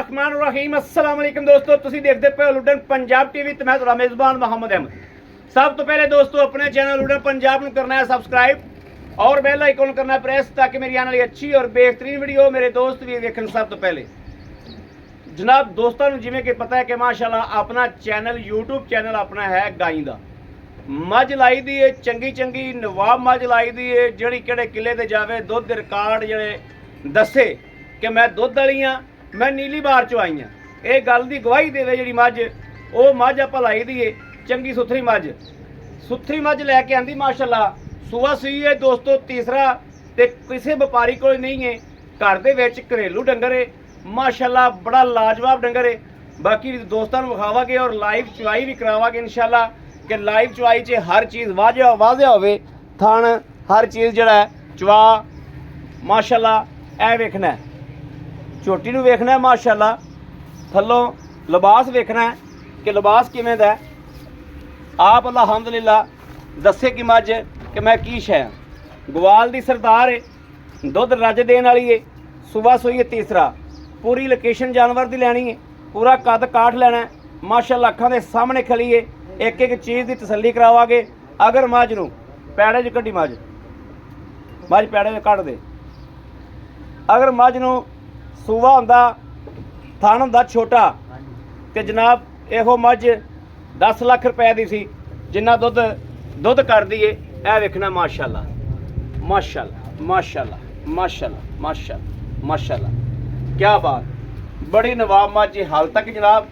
रहमान रहीम अस्सलाम वालेकुम दोस्तों, तुसी देखते पे लुडन पंजाब टीवी ते मैं तुहाडा मेज़बान मोहम्मद अहमद। सब तो पहले दोस्तों अपने चैनल लुडन पंजाब ਨੂੰ करना है सबसक्राइब और बेल आइकन करना है प्रेस ताकि मेरी आने वाली अच्छी और बेहतरीन वीडियो मेरे दोस्त भी देखन। सब तो पहले जनाब दोस्तों जिमें कि पता है कि माशाल्लाह अपना चैनल यूट्यूब चैनल अपना है गाई दा मझ लाई दी है, चंगी चंगी नवाब मझ लाई दी है जिहड़ी किहड़े किले ते जावे दुध रिकॉर्ड जिहड़े दसे कि मैं दुध वाली हाँ, मैं नीली बार चो आई हाँ, ये गल की गवाही देवे जी मझ वो मझ आप लाई दी है चंगी सुथरी मझ लैके आंदी माशाल्लाह। सूआ सूई है दोस्तों तीसरा ते किसी व्यापारी को नहीं है, घर दे विच घरेलू डंगर है माशाल्लाह, बड़ा लाजवाब डंगर है। बाकी दोस्तों विखावागे और लाइव चुवाई भी करावागे इंशाल्लाह कि लाइव चुवाई च हर चीज़ वाजिया होवे, थान हर चीज़ जड़ा है चुवा माशाल्लाह ए वेखना है, झोटी नूं वेखना है माशाल्लाह, थल्लों लिबास वेखना है कि लिबास किवें दा है। आप अल्हम्दुलिल्लाह दसे कि मझ कि मैं की शै गवाल दी सरदार है, दुध रज देने वाली है, सुबह सूई है तीसरा, पूरी लोकेशन जानवर दी लैनी है, पूरा कद काठ लेना है माशाल्लाह, अखां दे सामने खली है, एक एक चीज़ की तसल्ली करावागे। अगर मझ नूं पैड़े च कड्डी मझ पैड़े च कढ़ दे, अगर मझ नूं सूआ हुंदा थण हुंदा छोटा ते जनाब इहो मझ 10 लाख रुपए दी सी जिन्ना दुध करदी है। ए वेखना माशाल्लाह माशाल्लाह माशाल्लाह माशाल्लाह माशाल्लाह माशाल्लाह, क्या बात, बड़ी नवाब मझ हाल तक जनाब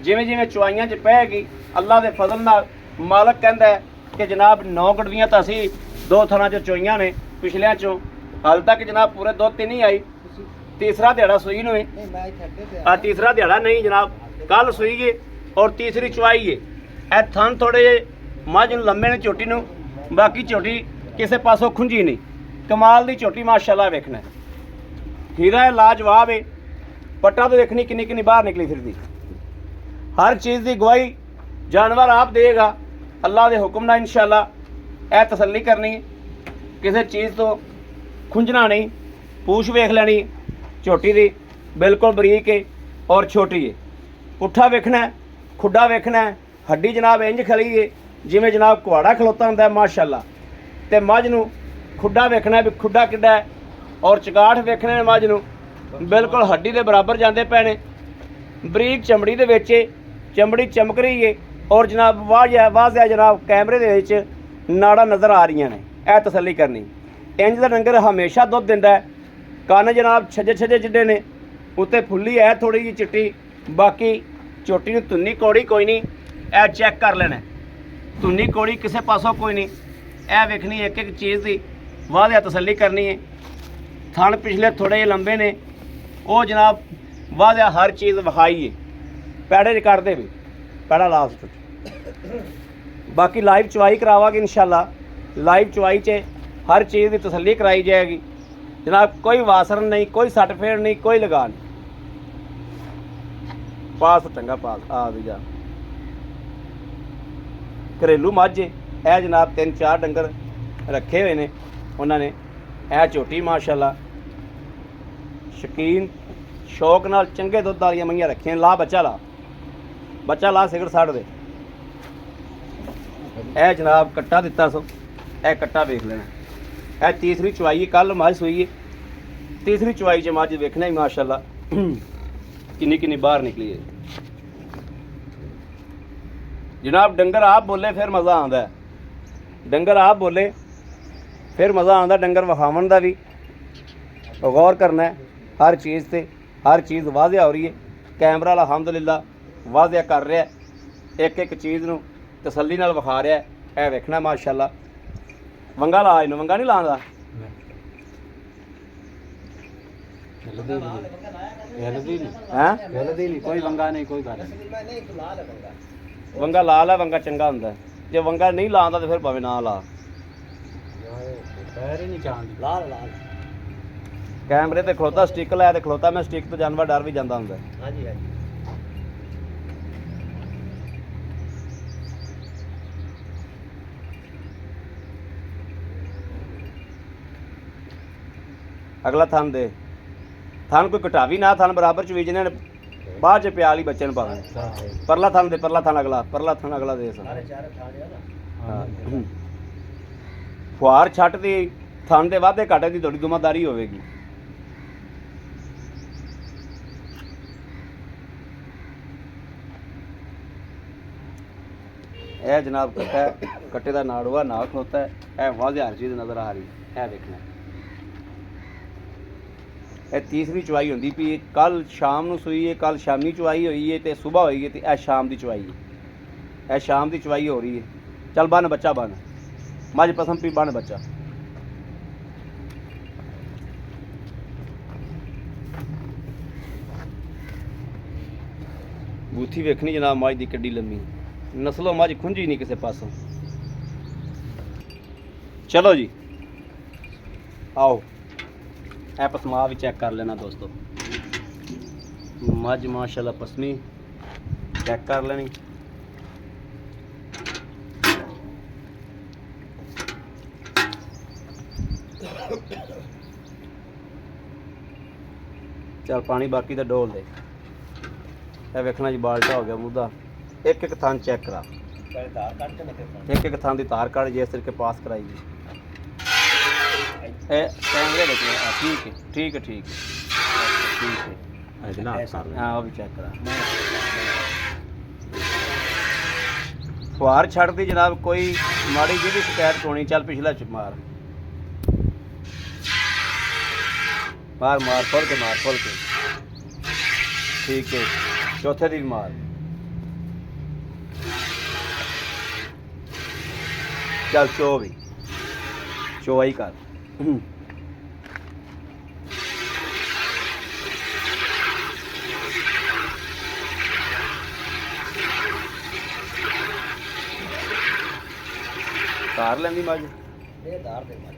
जिवें जिवें चुवाइयां च पैगी अल्लाह के फजल नाल मालक कहंदा है कि जनाब 9 गड्डियां तो असी 2 थणां चों चुवाइयां ने पिछलियां चों, हाल तक जनाब पूरे दुध ते नहीं आई। तीसरा दिहाड़ा सूई नूं है, तीसरा दिहाड़ा नहीं जनाब, कल सूई है और तीसरी चुवाई है। ए थन थोड़े जे मझ नूं लंबे ने झोटी नूं, बाकी झोटी किसी पासों खुंजी नहीं, कमाल दी झोटी माशाल्लाह वेखना है, हीरा है लाजवाब है। पट्टा तो देखनी किन्नी किन्नी बाहर निकली फिरदी, हर चीज़ की गवाही जानवर आप देगा अल्लाह के हुक्म नाल इंशाल्लाह। ए तसल्ली करनी किसी चीज़ तो खुंजना नहीं, पूछ वेख लैनी झोटी दी बिल्कुल बरीक है और छोटी है। पुट्ठा वेखना है, खुड्डा वेखना है, हड्डी जनाब इंज खली है जिमें जनाब कुहाड़ा खलोता होंदा है माशाल्लाह, ते मझ नूं खुड्डा वेखना भी खुड्डा किड्डा है और चगाठ वेखने ने मझ नूं बिल्कुल हड्डी के बराबर जाते पे ने, बरीक चमड़ी दे विच चमड़ी चमक रही है और जनाब वाजिया जनाब कैमरे दे विच नाड़ा नज़र आ रही ने। यह तसल्ली करनी इंज दा डंगर हमेशा दुध दिंदा है। कन्न जनाब छजे जिड्डे ने, उत्ते फुल्ली है थोड़ी जी चिट्टी, बाकी झोटी नूं धुन्नी कौड़ी कोई नहीं, ए चैक कर लेना धुन्नी कौड़ी किसी पासों कोई नहीं। ए वेखनी एक एक चीज़ की वाजिया तसल्ली करनी है। थण पिछले थोड़े लंबे ने, वो जनाब वाजिया हर चीज़ विखाई है, पैड़े कर दे भी पैड़ा लास्ट। बाकी लाइव चुवाई करावागे इंशाल्लाह, लाइव चुवाई च हर चीज़ की तसल्ली कराई जाएगी जनाब, कोई वासरन नहीं, कोई सट फेड़ नहीं, कोई लगा नहीं। पास चंगा पास आ भी जा घरेलू मझ है जनाब, 3-4 डंगर रखे हुए ने उन्होंने। यह झोटी माशाल्लाह शकीन शौक नाल चंगे दुध वाली मईयां रखियां। ला बच्चा ला सिगड़ साड़ दे। यह जनाब कट्टा दिता सो, यह कट्टा वेख लेना। यह तीसरी चुवाई, कल मझ सूई है, तीसरी चुवाई च मझ वेखना ही माशाल्लाह किन्नी किन्नी बाहर निकली है जनाब। डंगर आप बोले फिर मज़ा आता है, डंगर आप बोले फिर मज़ा आता, डंगर विखावन का भी गौर करना है हर चीज़ से, हर चीज़ वाजिया हो रही है। कैमरा अल्हम्दुलिल्लाह वाजिया कर रहा है, एक एक चीज़ नूं तसल्ली नाल विखा रहा है। यह वेखना माशाल्लाह। वंगा ला इनू, वंगा नहीं लांदा कोई वंगा नहीं, कोई गल वंगा ला ला, वंगा चंगा हुंदा है। जे वंगा नहीं लांदा तो फिर भावें ना ला, कैमरे ते खलोता स्टिक लै ते खलोता, मैं स्टिक तो जानवर डर भी जाता हुंदा। अगला थन दे, थन कोई घटावी ना, थन बराबर चवीजने ਬਾਅਦ ਚ ਪਿਆਲ ਹੀ ਬੱਚੇ ਨੂੰ ਪਾਵਾਂਗੇ। ਪਰਲਾ ਥਣ ਦੇ, ਪਰਲਾ ਥਣ ਅਗਲਾ ਦੇ ਸਨ। ਹਾਂ ਫੁਹਾਰ ਛੱਟ ਦੀ ਥਣ ਦੇ ਵਾਧੇ ਘਾਟੇ ਦੀ ਤੁਹਾਡੀ ਜ਼ਿੰਮੇਵਾਰੀ ਹੋਵੇਗੀ। ਇਹ ਜਨਾਬ ਕੱਟੇ ਦਾ ਨਾੜੂਆ ਨਾਲ ਖਲੋਤਾ ਹੈ। ਇਹ ਵਾਜ਼ਿਆਰ ਚੀਜ਼ ਨਜ਼ਰ ਆ ਰਹੀ ਹੈ। ਇਹ ਦੇਖਣਾ ਇਹ ਤੀਸਰੀ ਚੁਆਈ ਹੁੰਦੀ ਪਈ। ਕੱਲ ਸ਼ਾਮ ਨੂੰ ਸੂਈ ਹੈ, ਕੱਲ ਸ਼ਾਮੀ ਚੁਆਈ ਹੋਈ ਹੈ ਤੇ ਸਵੇਰ ਹੋਈ ਹੈ ਤੇ ਇਹ ਸ਼ਾਮ ਦੀ ਚੁਆਈ ਹੈ। ਇਹ ਸ਼ਾਮ ਦੀ ਚੁਆਈ ਹੋ ਰਹੀ ਹੈ। ਚੱਲ ਬੰਨ ਬੱਚਾ ਬੰਨ, ਮੱਝ ਪਸੰਦ ਪੀ ਬੰਨ ਬੱਚਾ। ਬੂਥੀ ਵੇਖਣੀ ਜਨਾਬ ਮੱਝ ਦੀ ਕਿੱਡੀ ਲੰਮੀ, ਨਸਲੋਂ ਮੱਝ ਖੁੰਝੀ ਨਹੀਂ ਕਿਸੇ ਪਾਸੋਂ। ਚਲੋ ਜੀ ਆਓ ਇਹ ਪਸਮਾ ਵੀ ਚੈੱਕ ਕਰ ਲੈਣਾ ਦੋਸਤੋ। ਮੱਝ ਮਾਸ਼ਾਅੱਲਾ ਪਸਮੀ ਚੈੱਕ ਕਰ ਲੈਣੀ। ਚੱਲ ਪਾਣੀ ਬਾਕੀ ਤਾਂ ਡੋਲ ਦੇ। ਇਹ ਵੇਖਣਾ ਜੀ ਬਾਲਟਾ ਹੋ ਗਿਆ ਮੂੰਹ। ਇੱਕ ਇੱਕ ਥਾਂ ਚੈੱਕ ਕਰਾ, ਇੱਕ ਇੱਕ ਥਾਂ ਦੀ ਤਾਰ ਕੱਢ ਜਿਸ ਤਰੀਕੇ ਪਾਸ ਕਰਾਈ ਜੀ। ਇਹ ਕੈਮਰੇ ਵਿੱਚ ਠੀਕ ਹੈ ਠੀਕ ਹੈ ਠੀਕ ਹੈ ਠੀਕ ਹੈ। ਹਾਂ ਉਹ ਵੀ ਚੈੱਕ ਕਰਾ। ਫੁਹਾਰ ਛੱਡਦੀ ਜਨਾਬ, ਕੋਈ ਮਾੜੀ ਜਿਹੀ ਸ਼ਿਕਾਇਤ ਹੋਣੀ। ਚੱਲ ਪਿਛਲਾ ਮਾਰ ਮਾਰ ਮਾਰ ਖੋਲ ਕੇ ਮਾਰ ਖੋਲ ਕੇ। ਠੀਕ ਹੈ ਚੌਥੇ ਦੀ ਵੀ ਮਾਰ। ਚੱਲ ਚੋਵਾਈ ਕਰ। ਤਾਰ ਲੈਂਦੀ ਮੱਝ ਇਹ ਤਾਰ ਦੇ ਮੱਝ।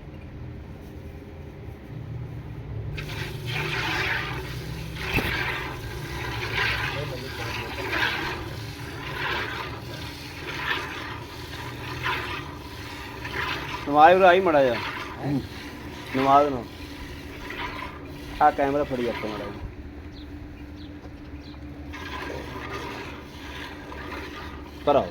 ਨਵਾਜ਼ ਆਈ ਮੜਾ ਜਾ ਨਮਾਜ਼ ਨੂੰ ਆ ਕੈਮਰਾ ਫੜੀ ਆਪਾਂ ਮੜਾ ਜੀ। ਕਰਾਓ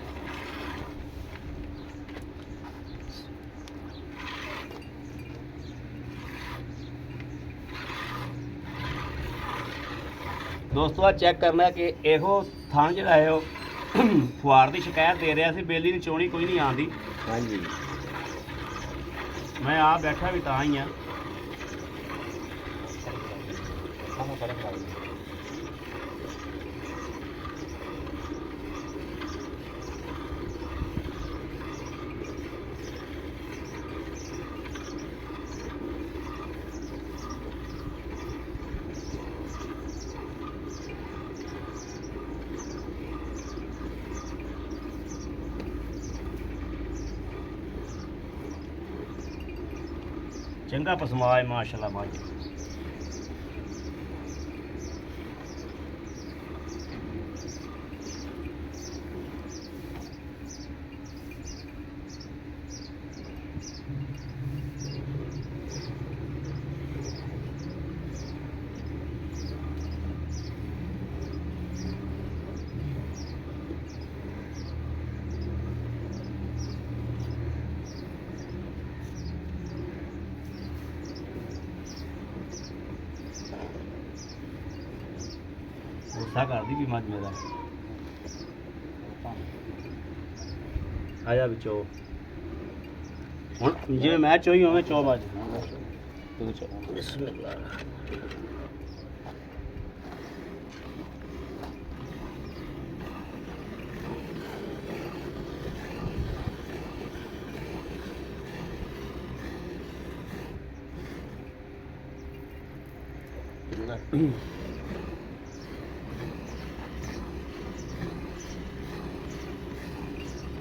ਦੋਸਤੋ ਆ ਚੈੱਕ ਕਰਨਾ ਕਿ ਇਹੋ ਥਣ ਜਿਹੜਾ ਹੈ ਉਹ ਫੁਹਾਰ ਦੀ ਸ਼ਿਕਾਇਤ ਦੇ ਰਿਹਾ ਸੀ। ਬੇਲੀ ਨੂੰ ਚੋਣੀ ਕੋਈ ਨਹੀਂ ਆਉਂਦੀ। ਹਾਂਜੀ ਮੈਂ ਆ ਬੈਠਾ ਵੀ ਤਾਂ ਹੀ ਆ। ਚੰਗਾ ਪਸਮਾ ਹੈ ਮਾਸ਼ਾਅੱਲਾ ਮੱਝ। ਗੁੱਸਾ ਕਰਦੀ ਵੀ ਮੱਝ ਮੇਰਾ। ਆਇਆ ਵਿੱਚੋਂ ਹੁਣ ਜਿਵੇਂ ਮੈਂ ਚੋਈ ਹੋਵੇਂ ਚੋ ਮੱਝ ਤੂੰ ਚੋ। ਬਿਸਮਿਲ੍ਲਾਹ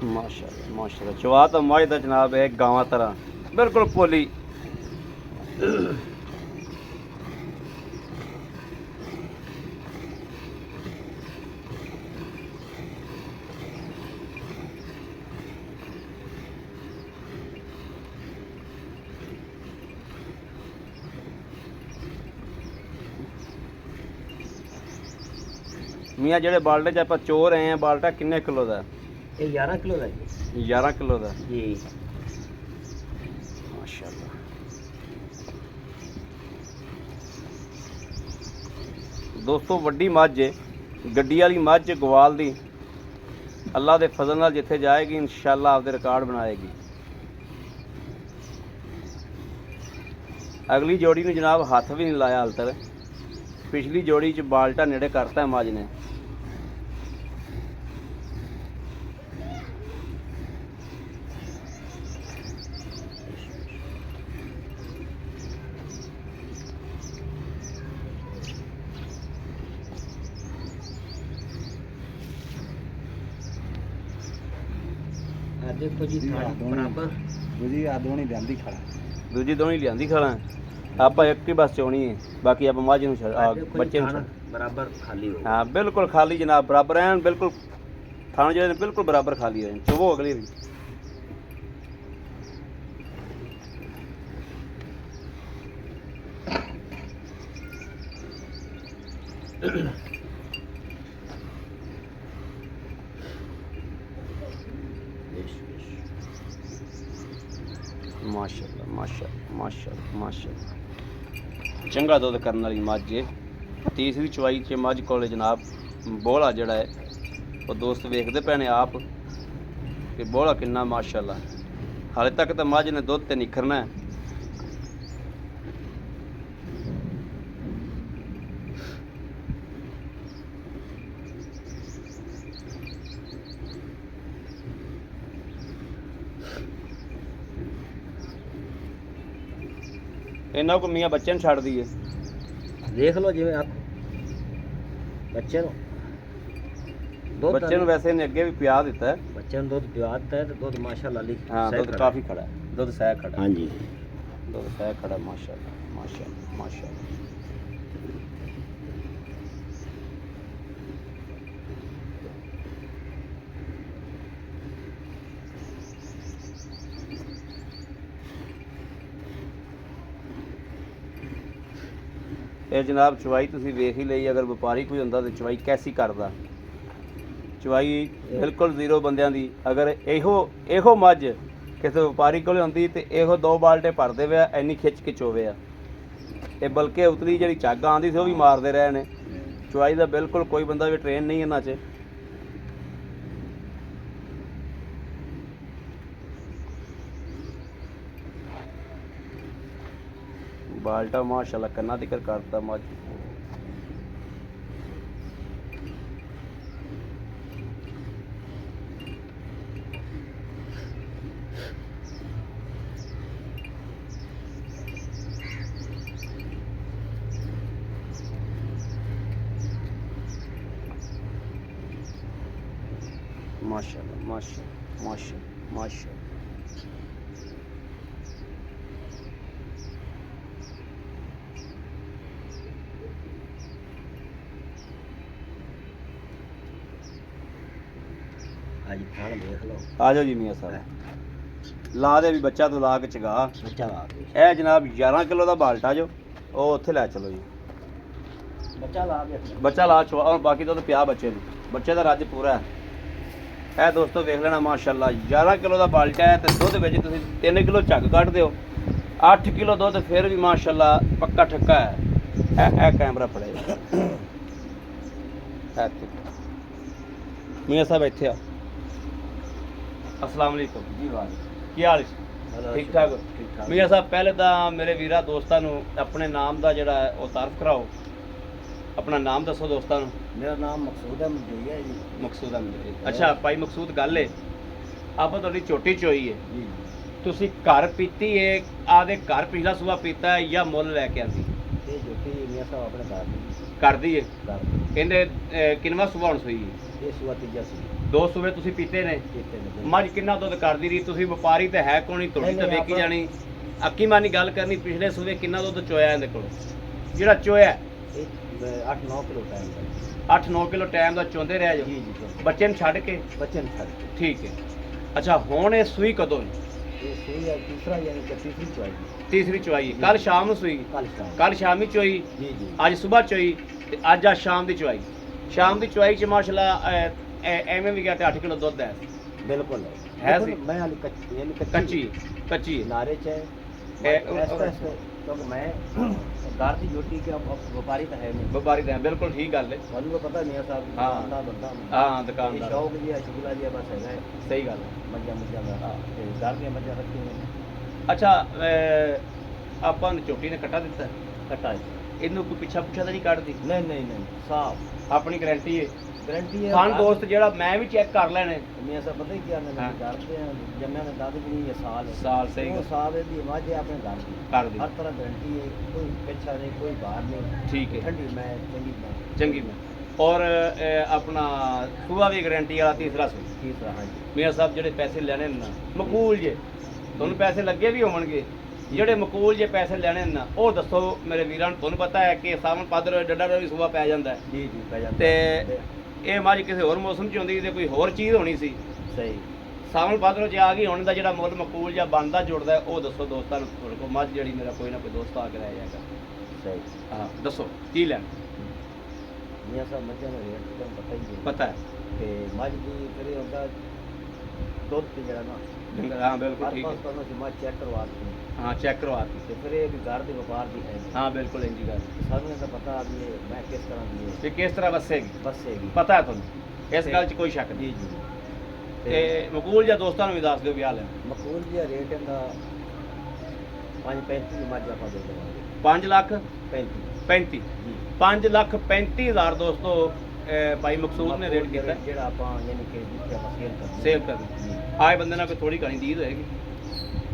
माशाल्लाह माशाल्लाह चवा तो मझ का जनाब है गावां तरह बिल्कुल पोली। ਮੀਆਂ ਜਿਹੜੇ ਬਾਲਟੇ 'ਚ ਆਪਾਂ ਚੋ ਰਹੇ ਆ, ਬਾਲਟਾ ਕਿੰਨੇ ਕਿਲੋ ਦਾ? ਇਹ 11 ਕਿਲੋ ਦਾ ਜੀ। 11 ਕਿਲੋ ਦਾ ਜੀ ਮਾਸ਼ਾਅੱਲਾ। ਦੋਸਤੋ ਵੱਡੀ ਮੱਝ ਹੈ, ਗੱਡੀ ਵਾਲੀ ਮੱਝ ਗਵਾਲ ਦੀ। ਅੱਲਾ ਦੇ ਫਜ਼ਲ ਨਾਲ ਜਿੱਥੇ ਜਾਏਗੀ ਇਨਸ਼ਾਅੱਲਾ ਆਪਦੇ ਰਿਕਾਰਡ ਬਣਾਏਗੀ। ਅਗਲੀ ਜੋੜੀ ਨੂੰ ਜਨਾਬ ਹੱਥ ਵੀ ਨਹੀਂ ਲਾਇਆ ਹਾਲ ਤੱਕ। ਪਿਛਲੀ ਜੋੜੀ 'ਚ ਬਾਲਟਾ ਨੇੜੇ ਕਰਤਾ ਮੱਝ ਨੇ। ਦੇਖੋ ਜੀ ਬਰਾਬਰ ਦੂਜੀ ਆਦੋਣੀ ਲਿਆਂਦੀ ਖੜਾ। ਦੂਜੀ ਦੋਣੀ ਲਿਆਂਦੀ ਖਾਣਾ, ਆਪਾਂ ਇੱਕ ਹੀ ਬਸ ਚੋਣੀ ਹੈ, ਬਾਕੀ ਆਪਾਂ ਮੱਝ ਨੂੰ ਬੱਚੇ ਨੂੰ ਬਰਾਬਰ ਖਾਲੀ ਹੋ। ਹਾਂ ਬਿਲਕੁਲ ਖਾਲੀ ਜਨਾਬ, ਬਰਾਬਰ ਐਨ ਬਿਲਕੁਲ ਥਾਣ ਜਿਹੜੇ ਨੇ ਬਿਲਕੁਲ ਬਰਾਬਰ ਖਾਲੀ ਹੋਏ। ਚੁਵੋ ਅਗਲੀ ਵੀ। ਮਾਸ਼ਾਅੱਲਾ ਮਾਸ਼ਾਅੱਲਾ ਮਾਸ਼ਾਅੱਲਾ ਮਾਸ਼ਾਅੱਲਾ। ਚੰਗਾ ਦੁੱਧ ਕਰਨ ਵਾਲੀ ਮੱਝ ਹੈ। ਤੀਸਰੀ ਚਵਾਈ 'ਚ ਮੱਝ ਕੋਲ ਜਨਾਬ ਬੋਲਾ ਜਿਹੜਾ ਹੈ ਉਹ ਦੋਸਤ ਵੇਖਦੇ ਪਏ ਨੇ ਆਪ ਕਿ ਬੋਲਾ ਕਿੰਨਾ ਮਾਸ਼ਾਅੱਲਾ। ਹਾਲੇ ਤੱਕ ਤਾਂ ਮੱਝ ਨੇ ਦੁੱਧ ਤੇ ਨਿਖਰਨਾ ਹੈ। ਇਹਨਾਂ ਕੋ ਮੀਆਂ ਬੱਚੇ ਨੂੰ ਛੱਡ ਦਈਏ। ਦੇਖ ਲਓ ਜਿਵੇਂ ਆਪ ਬੱਚੇ ਨੂੰ ਦੁੱਧ ਬੱਚੇ ਨੂੰ ਵੈਸੇ ਇਹਨੇ ਅੱਗੇ ਵੀ ਪਿਆ ਦਿੱਤਾ ਹੈ। ਬੱਚੇ ਨੂੰ ਦੁੱਧ ਪਿਆ ਦਿੱਤਾ ਹੈ ਤੇ ਦੁੱਧ ਮਾਸ਼ਾਅੱਲਾ ਲਈ ਹਾਂ ਦੁੱਧ ਕਾਫੀ ਖੜਾ ਹੈ, ਦੁੱਧ ਸਹਿ ਖੜਾ। ਹਾਂਜੀ ਦੁੱਧ ਸਹਿ ਖੜਾ ਮਾਸ਼ਾਅੱਲਾ ਮਾਸ਼ਾਅੱਲਾ ਮਾਸ਼ਾਅੱਲਾ। ਇਹ ਜਨਾਬ ਚਵਾਈ ਤੁਸੀਂ ਵੇਖ ਹੀ ਲਈ। ਅਗਰ ਵਪਾਰੀ ਕੋਈ ਹੁੰਦਾ ਤਾਂ ਚਵਾਈ ਕੈਸੀ ਕਰਦਾ। ਚਵਾਈ ਬਿਲਕੁਲ ਜ਼ੀਰੋ ਬੰਦਿਆਂ ਦੀ। ਅਗਰ ਇਹੋ ਮੱਝ ਕਿਸੇ ਵਪਾਰੀ ਕੋਲ ਹੁੰਦੀ ਤੇ ਇਹੋ 2 ਬਾਲਟੇ ਭਰਦੇ ਵੇ ਇੰਨੀ ਖਿੱਚ ਕੇ ਚੋਵੇ ਆ। ਇਹ ਬਲਕਿ ਉਤਲੀ ਜਿਹੜੀ ਝੱਗ ਆਉਂਦੀ ਸੀ ਉਹ ਵੀ ਮਾਰਦੇ ਰਹੇ ਨੇ। ਚਵਾਈ ਦਾ ਬਿਲਕੁਲ ਕੋਈ ਬੰਦਾ ਵੀ ਟ੍ਰੇਨ ਨਹੀਂ ਇਹਨਾਂ 'ਚ। बाल्टा माशाल्लाह कन्ना दिक्र करता मज। माशाल्लाह माशाल्लाह माशाल्लाह माशाल्लाह। आज थान देख लो। आ जाओ जी मियाँ साहब। ला दे भी बच्चा तो ला के चगा। बच्चा ला के ए जनाब 11 किलो का बाल्टा जो ਉਹ ਉੱਥੇ ਲੈ ਚਲੋ ਜੀ। बच्चा ला के ਬੱਚਾ ਲਾ ਛੋ ਔਰ ਬਾਕੀ ਤਾਂ ਪਿਆ ਬੱਚੇ ਨੂੰ। ਬੱਚੇ ਦਾ ਰੱਜ ਪੂਰਾ ਹੈ। ਇਹ ਦੋਸਤੋ ਵੇਖ ਲੈਣਾ ਮਾਸ਼ਾਅੱਲਾ 11 ਕਿਲੋ ਦਾ ਬਾਲਟਾ ਹੈ ਤੇ ਦੁੱਧ ਵਿੱਚ ਤੁਸੀਂ 3 ਕਿਲੋ ਝੱਗ ਕੱਢ ਦਿਓ। 8 ਕਿਲੋ ਦੁੱਧ ਫਿਰ ਵੀ ਮਾਸ਼ਾਅੱਲਾ ਪੱਕਾ ਠੱਕਾ ਹੈ। ਇਹ ਕੈਮਰਾ ਫੜੇਗਾ। ਮੀਆਂ ਸਾਹਿਬ ਇੱਥੇ ਆ। अस्सलाम वालेकुम जी वाह ਕੀ ਹਾਲ ਹੈ? ਠੀਕ ਠਾਕ ਮੀਆਂ ਸਾਹਿਬ ਪਹਿਲੇ ਤਾਂ ਮੇਰੇ ਵੀਰਾਂ ਦੋਸਤਾਂ ਨੂੰ ਆਪਣੇ ਨਾਮ ਦਾ ਜਿਹੜਾ ਹੈ ਉਹ ਤਾਰਫ ਕਰਾਓ। ਆਪਣਾ ਨਾਮ ਦੱਸੋ ਦੋਸਤਾਂ ਨੂੰ। मेरा नाम मकसूद अहमद है जी। ਮਕਸੂਦ ਅਹਿਮਦ। ਅੱਛਾ ਭਾਈ ਮਕਸੂਦ ਗੱਲ ਏ ਆਪਾਂ ਤੁਹਾਡੀ ਛੋਟੀ ਚੋਈ ਹੈ जी ਤੁਸੀਂ ਘਰ ਪੀਤੀ ਏ ਆਦੇ ਘਰ ਪਿਛਲਾ ਸੂਆ ਪੀਤਾ ਹੈ ਜਾਂ ਮੁੱਲ ਲੈ ਕੇ ਆਂਦੀ? ये जो कि मियां साहब अपने घर में ਕਰਦੀ ਏ। घर ਕਹਿੰਦੇ ਕਿੰਨਵਾਂ ਸੂਆ ਹੁਣ ਸੂਈ? ये सुबह तीजा सी 2 ਸੂਬੇ ਤੁਸੀਂ ਪੀਤੇ ਨੇ। कहते हैं ਮੱਝ ਕਿੰਨਾ ਦੁੱਧ ਕਰਦੀ ਰਹੀ? ਤੁਸੀਂ ਵਪਾਰੀ ਤੇ ਹੈ ਕੋਣੀ ਤੁਹਾਡੀ ਤਾਂ ਵੇਖੀ ਜਾਣੀ। ਅੱਕੀ ਮਾਨੀ ਗੱਲ ਕਰਨੀ ਪਿਛਲੇ ਸੂਬੇ ਕਿੰਨਾ ਦੁੱਧ ਚੋਇਆ ਇਹਦੇ ਕੋਲ? ਜਿਹੜਾ ਚੋਇਆ 8-9 किलो टाइम का 8-9 ਕਿਲੋ ਟਾਈਮ ਦਾ ਚੋਂਦੇ ਰਹਿ जी ਜਾਓ जी ਬੱਚੇ ਨੂੰ ਛੱਡ ਕੇ। बच्चे ने छड़ के ਠੀਕ ਹੈ। ਅੱਛਾ ਹੁਣ ਇਹ ਸੂਈ ਕਦੋਂ ਹੈ? ये सुई है तीसरा यानी कि तीसरी चुआई ਤੀਸਰੀ ਚੁਆਈ ਕੱਲ ਸ਼ਾਮ ਨੂੰ ਸੂਈ। कल शाम ਕੱਲ ਸ਼ਾਮੀ ਚੋਈ जी जी ਅੱਜ ਸਵੇਰ ਚੋਈ ਤੇ ਅੱਜ ਆ ਸ਼ਾਮ ਦੀ ਚੁਆਈ। ਸ਼ਾਮ ਦੀ ਚੁਆਈ ਚ ਮਾਸ਼ਾਅੱਲਾ ਐਵੇਂ ਵੀ ਗਿਆ ਤੇ 8 ਕਿਲੋ ਦੁੱਧ ਹੈ बिल्कुल है देखो सी। ना, मैं हाली कच्ची यानी ਕੱਚੀ नारे च ए, है क्योंकि मैं घर की जोटी के अब व्यापारी तो है नहीं ਵਪਾਰੀ ਦਾ ਬਿਲਕੁਲ ਠੀਕ ਗੱਲ ਹੈ ਤੁਹਾਨੂੰ को पता नहीं है साहब हाँ। दुकानदार बंदा ਹਾਂ ये ਦੁਕਾਨਦਾਰ शौक जी है शुगला जी है, बस है ਸਹੀ ਗੱਲ ਹੈ मज्जा मुज्जा का हाँ। ते घर के मज्जा रखी हुई ਅੱਛਾ ਆਪਾਂ ਨੂੰ ਝੋਟੀ ਨੇ ਕੱਟਾ ਦਿੱਤਾ कटा है ਇਹਨੂੰ ਕੋਈ ਪਿੱਛਾ ਪੁੱਛਾ ਤਾਂ ਨਹੀਂ ਕੱਢਦੀ नहीं नहीं नहीं साफ ਆਪਣੀ ਗਾਰੰਟੀ ਹੈ गारंटी है ਖਾਨ ਦੋਸਤ ਜਿਹੜਾ ਮੈਂ ਵੀ ਚੈੱਕ ਕਰ ਲੈਣੇ मैं सब पता ही क्या मैंने हाँ। करते हैं जब मैंने दादी की ये साल है ਸਾਲ ਸਹੀ वो ਗੱਲ साल है दी मज है अपने घर की ਕਰ ਦੀ हर तरह गारंटी है कोई पिछा नहीं कोई बाहर नहीं ਠੀਕ ਹੈ ठंडी मैं चंगी मैं ਚੰਗੀ ਮੈਂ ਔਰ ਆਪਣਾ ਸੂਆ ਵੀ ਗਾਰੰਟੀ ਵਾਲਾ ਤੀਸਰਾ ਸੂ तीसरा हाँ जी ਮੀਆਂ ਸਾਹਿਬ ਜਿਹੜੇ ਪੈਸੇ ਲੈਣੇ ਨੇ ਨਾ ਮਕਬੂਲ ਜੇ ਤੁਹਾਨੂੰ ਪੈਸੇ ਲੱਗੇ ਵੀ ਹੋਣਗੇ ਜਿਹੜੇ ਮਕਬੂਲ ਜੇ ਪੈਸੇ ਲੈਣੇ ਨੇ ਨਾ ਉਹ ਦੱਸੋ ਮੇਰੇ ਵੀਰਾਂ ਨੂੰ ਤੁਹਾਨੂੰ ਪਤਾ ਹੈ ਕਿ ਸਾਵਣ ਪਾਦਰ ਡੱਡਾ ਦਾ ਵੀ ਸੂਆ ਪੈ ਜਾਂਦਾ ਹੈ जी जी पै जाता ਤੇ है। ਇਹ ਮੱਝ ਕਿਸੇ ਹੋਰ ਮੌਸਮ 'ਚ ਹੁੰਦੀ ਤੇ ਕੋਈ ਹੋਰ ਚੀਜ਼ ਹੋਣੀ ਸੀ सही ਸਾਵਣ ਪਾਦਰੋਂ 'ਚ ਆ ਗਈ ਹੁਣ ਦਾ ਜਿਹੜਾ ਮੁੱਲ ਮਕਬੂਲ ਜਾਂ ਬਣਦਾ ਜੁੜਦਾ ਹੈ, ਉਹ ਦੱਸੋ ਦੋਸਤਾਂ ਨੂੰ ਤੁਹਾਡੇ ਕੋਲ ਮੱਝ ਜਿਹੜੀ ਮੇਰਾ ਕੋਈ ਨਾ ਕੋਈ ਦੋਸਤ ਆ ਕੇ ਲੈ ਜਾਏਗਾ सही ਹਾਂ ਦੱਸੋ ਕੀ ਲੈਣ मियाँ साहब मज्जा में रेट तो पता ही है ਪਤਾ ਹੈ ते मज की फिर ये होता दुध ते जरा ना ਡੰਗਰ ਹਾਂ ਬਿਲਕੁਲ हर ਠੀਕ पास ਹੈ करना सी मज चेक करवा दी ਹਾਂ ਚੈੱਕ ਕਰਵਾਤੀ ते फिर ये भी घर के व्यापार की है ਹਾਂ ਬਿਲकुल ਇੰਜੀ ਗੱਲ सानू तो पता भी ये मैं किस तरह की है ਵੀ ਕਿਸ ਤਰ੍ਹਾਂ ਵਸੇਗੀ बस सेगी ਪਤਾ ਹੈ ਤੁਹਾਨੂੰ ਇਸ ਗੱਲ 'ਚ ਕੋਈ ਸ਼ੱਕ ਨਹੀਂ जी जी ਤੇ ਮਕਬੂਲ ਜਾਂ ਦੋਸਤਾਂ ਨੂੰ ਵੀ ਦੱਸ ਦਿਓ ਵੀ ਆ ਲੈਣ मकबूल जी रेट इनका 5-35 मज आप दे देंगे 5 ਲੱਖ 35 35 जी 5 ਲੱਖ 35 ਹਜ਼ਾਰ ਦੋਸਤੋ ਭਾਈ ਮਕਸੂਦ ਨੇ ਰੇਟ ਕੀਤਾ ਜਿਹੜਾ ਆਪਾਂ ਯਾਨੀ ਕਿ ਜਿੱਥੇ ਆਪਾਂ ਸੇਲ ਕਰਦੇ ਸੇਲ ਕਰਨੀ ਜੀ ਆਏ ਬੰਦੇ ਨਾਲ ਕੋਈ ਥੋੜੀ ਘਣੀ ਦੀਦ ਹੋਏਗੀ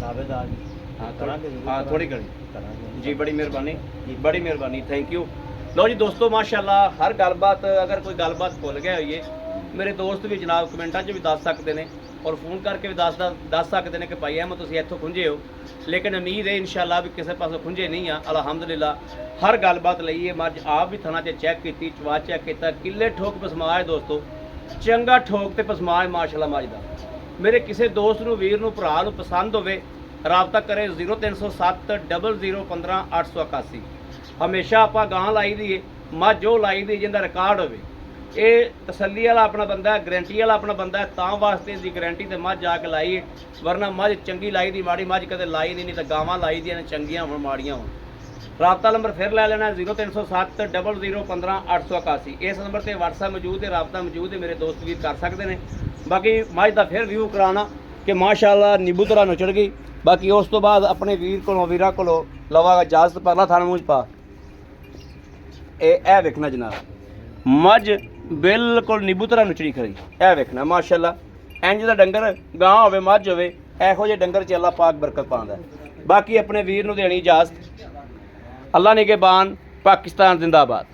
ਤਾਬੇਦਾਰ ਜੀ ਹਾਂ ਕਰਾਂਗੇ ਜ਼ਰੂਰ ਹਾਂ ਥੋੜੀ ਕਰਾਂਗੇ। ਘਣੀ ਕਰਾਂਗੇ ਜੀ ਬੜੀ ਮਿਹਰਬਾਨੀ ਜੀ ਬੜੀ ਮਿਹਰਬਾਨੀ ਥੈਂਕ ਯੂ ਲਓ ਜੀ ਦੋਸਤੋ ਮਾਸ਼ਾਅੱਲਾ ਹਰ ਗੱਲਬਾਤ ਅਗਰ ਕੋਈ ਗੱਲਬਾਤ ਭੁੱਲ ਗਿਆ ਹੋਈਏ ਮੇਰੇ ਦੋਸਤ ਵੀ ਜਨਾਬ ਕਮੈਂਟਾਂ 'ਚ ਵੀ ਦੱਸ ਸਕਦੇ ਨੇ ਔਰ ਫੋਨ ਕਰਕੇ ਵੀ ਦੱਸ ਸਕਦੇ ਨੇ ਕਿ ਭਾਈ ਅਹਿਮਦ ਤੁਸੀਂ ਇੱਥੋਂ ਖੁੰਝੇ ਹੋ ਲੇਕਿਨ ਉਮੀਦ ਹੈ ਇਨਸ਼ਾਅੱਲਾ ਵੀ ਕਿਸੇ ਪਾਸੋਂ ਖੁੰਝੇ ਨਹੀਂ ਆ ਅਲਹਮਦੁਲਿਲਾ ਹਰ ਗੱਲਬਾਤ ਲਈ ਇਹ ਮੱਝ ਆਪ ਵੀ ਥਾਣਾ 'ਚ ਚੈੱਕ ਕੀਤੀ ਚਵਾ ਚੈੱਕ ਕੀਤਾ ਕਿੱਲੇ ਠੋਕ ਪਸਮਾਜ ਦੋਸਤੋ ਚੰਗਾ ਠੋਕ ਤੇ ਪਸਮਾਜ ਮਾਸ਼ਾਅੱਲਾ ਮੱਝ ਦਾ ਮੇਰੇ ਕਿਸੇ ਦੋਸਤ ਨੂੰ ਵੀਰ ਨੂੰ ਭਰਾ ਨੂੰ ਪਸੰਦ ਹੋਵੇ ਰਾਬਤਾ ਕਰੇ 0307 0015 881 ਹਮੇਸ਼ਾ ਆਪਾਂ ਗਾਂ ਲਾਈ ਦੀ ਏ ਮੱਝ ਉਹ ਲਾਈ ਦੀ ਜਿਹਦਾ ਰਿਕਾਰਡ ਹੋਵੇ ਇਹ ਤਸੱਲੀ ਵਾਲਾ ਆਪਣਾ ਬੰਦਾ ਹੈ ਗਰੰਟੀ ਵਾਲਾ ਆਪਣਾ ਬੰਦਾ ਹੈ ਤਾਂ ਵਾਸਤੇ ਦੀ ਗਰੰਟੀ ਤੇ ਮੱਝ ਜਾ ਕੇ ਲਾਈ ਹੈ ਵਰਨਾ ਮੱਝ ਚੰਗੀ ਲਾਈ ਦੀ ਮਾੜੀ ਮੱਝ ਕਦੇ ਲਾਈ ਨਹੀਂ ਤਾਂ ਗਾਵਾਂ ਲਾਈ ਦੀਆਂ ਨੇ ਚੰਗੀਆਂ ਹੋਣ ਮਾੜੀਆਂ ਹੋਣ ਰਾਬਤਾ ਨੰਬਰ ਫਿਰ ਲੈ ਲੈਣਾ 0307 0015 881 ਇਸ ਨੰਬਰ ਤੇ WhatsApp ਮੌਜੂਦ ਹੈ ਰਾਬਤਾ ਮੌਜੂਦ ਹੈ ਮੇਰੇ ਦੋਸਤ ਵੀਰ ਕਰ ਸਕਦੇ ਨੇ ਬਾਕੀ ਮੱਝ ਦਾ ਫਿਰ ਵਿਊ ਕਰਾਉਣਾ ਕਿ ਮਾਸ਼ਾਅੱਲਾ ਨਿੰਬੂ ਤਰ੍ਹਾਂ ਨੁਚੜ ਗਈ ਬਾਕੀ ਉਸ ਤੋਂ ਬਾਅਦ ਆਪਣੇ ਵੀਰਾਂ ਕੋਲੋਂ ਲਵਾਂਗਾ ਇਜਾਜ਼ਤ ਪਰਲਾ ਥਾਣ ਮੂੰਹ 'ਚ ਪਾ ਇਹ ਵੇਖਣਾ ਜਨਾਬ ਮੱਝ ਬਿਲਕੁਲ ਨਿੰਬੂ ਤਰ੍ਹਾਂ ਨੁਚੜੀ ਖੜੀ ਇਹ ਵੇਖਣਾ ਮਾਸ਼ਾਅੱਲਾ ਇੰਜ ਦਾ ਡੰਗਰ ਗਾਂ ਹੋਵੇ ਮੱਝ ਹੋਵੇ ਇਹੋ ਜਿਹੇ ਡੰਗਰ 'ਚ ਅੱਲਾ ਪਾਕ ਬਰਕਤ ਪਾਉਂਦਾ ਬਾਕੀ ਆਪਣੇ ਵੀਰ ਨੂੰ ਦੇਣੀ ਇਜਾਜ਼ਤ ਅੱਲਾ ਨਿਗਹਿਬਾਨ ਪਾਕਿਸਤਾਨ ਜ਼ਿੰਦਾਬਾਦ